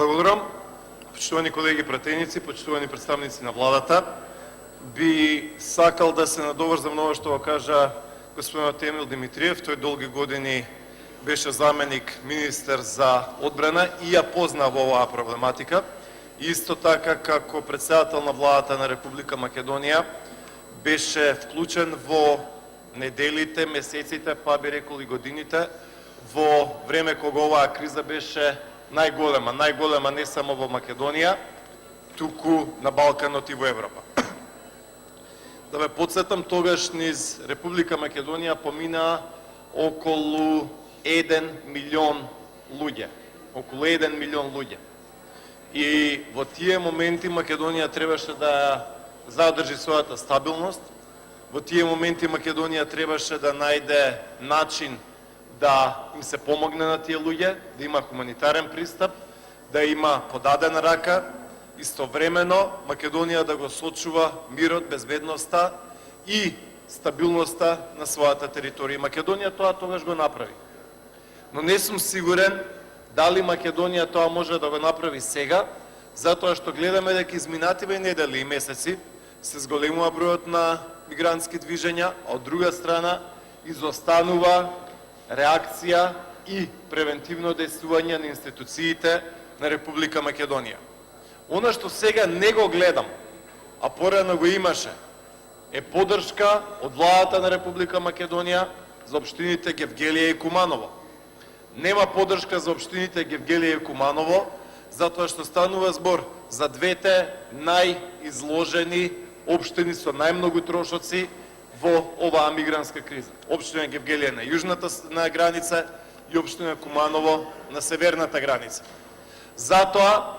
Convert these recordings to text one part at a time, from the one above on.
Благодарам. Почитувани колеги пратеници, почитувани представници на владата, би сакал да се надоврзам на ова што го кажа господинот Емил Димитриев. Тој долги години беше заменик министер за одбрана и ја познава оваа проблематика. Исто така како председател на владата на Република Македонија беше вклучен во неделите, месеците, па би рекол и годините, во време кога оваа криза беше најголема не само во Македонија, туку на Балканот и во Европа. Да ве подсетам, тогаш низ Република Македонија помина околу 1 милион луѓе. Околу 1 милион луѓе. И во тие моменти Македонија требаше да задржи својата стабилност. Во тие моменти Македонија требаше да најде начин да им се помогне на тие луѓе, да има хуманитарен пристап, да има подадена рака, истовремено Македонија да го сочува мирот, безбедноста и стабилноста на својата територија. Македонија тоа тогаш го направи. Но не сум сигурен дали Македонија тоа може да го направи сега, затоа што гледаме дека изминативе недели и месеци се зголемува бројот на мигрантски движења, а од друга страна изостанува реакција и превентивно действување на институциите на Република Македонија. Она што сега не го гледам, а порано го имаше, е поддршка од владата на Република Македонија за општините Гевгелија и Куманово. Нема поддршка за општините Гевгелија и Куманово, затоа што станува збор за двете најизложени општини со најмногу трошоци во оваа мигрантска криза. Општина Гевгелија на јужната граница и општина Куманово на северната граница. Затоа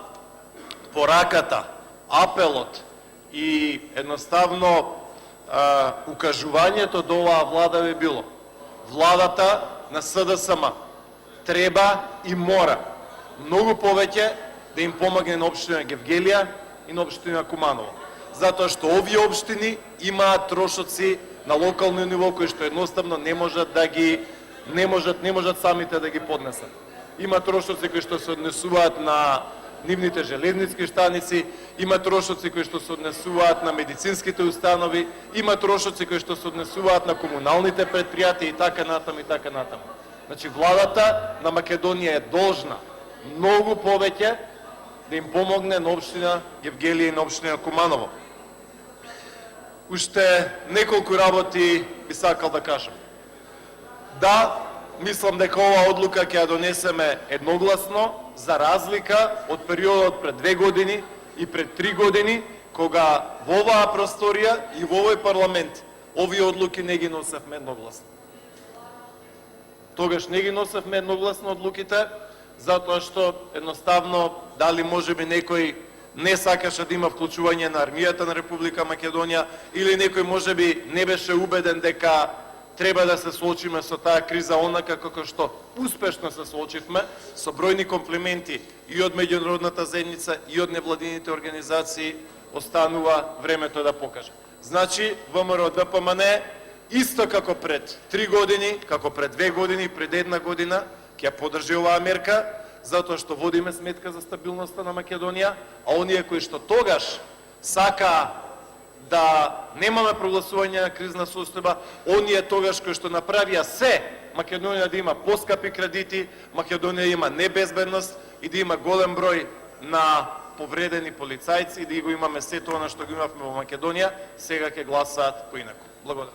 пораката, апелот и едноставно укажувањето до оваа влада би било: владата на СДСМ треба и мора многу повеќе да им помогне на општина Гевгелија и на општина Куманово. Затоа што овие општини имаат трошоци на локално ниво кои што едноставно не можат самите да ги поднесат. Има трошоци кои што се однесуваат на нивните железници станици, има трошоци кои што се однесуваат на медицинските установи, има трошоци кои што се однесуваат на комуналните предпријатија и така натаму и така натаму. Значи владата на Македонија е должна многу повеќе да им помогне на општина Гевгелија и на општина Куманово. Уште неколку работи би сакал да кажам. Да, мислам дека оваа одлука ќе ја донесеме едногласно, за разлика од периодот пред 2 години и пред 3 години, кога во оваа просторија и во овој парламент овие одлуки не ги носевме едногласно. Тогаш не ги носевме едногласно одлуките, затоа што едноставно дали можеби некој не сакаше да има вклучување на армијата на Република Македонија, или некој можеби не беше убеден дека треба да се соочиме со таа криза онака како што успешно се соочивме, со бројни комплименти и од меѓународната заедница и од невладините организации, останува времето да покаже. Значи, ВМРО ДПМН исто како пред 3 години, како пред 2 години, пред 1 година, ќе поддржи оваа мерка, затоа што водиме сметка за стабилноста на Македонија, а оние кои што тогаш сака да немаме прогласување на кризна состојба, оние тогаш кои што направија се Македонија да има поскапи кредити, Македонија има небезбедност и да има голем број на повредени полицајци и да го имаме сето она што го имавме во Македонија, сега ќе гласаат поинаку. Благодарам.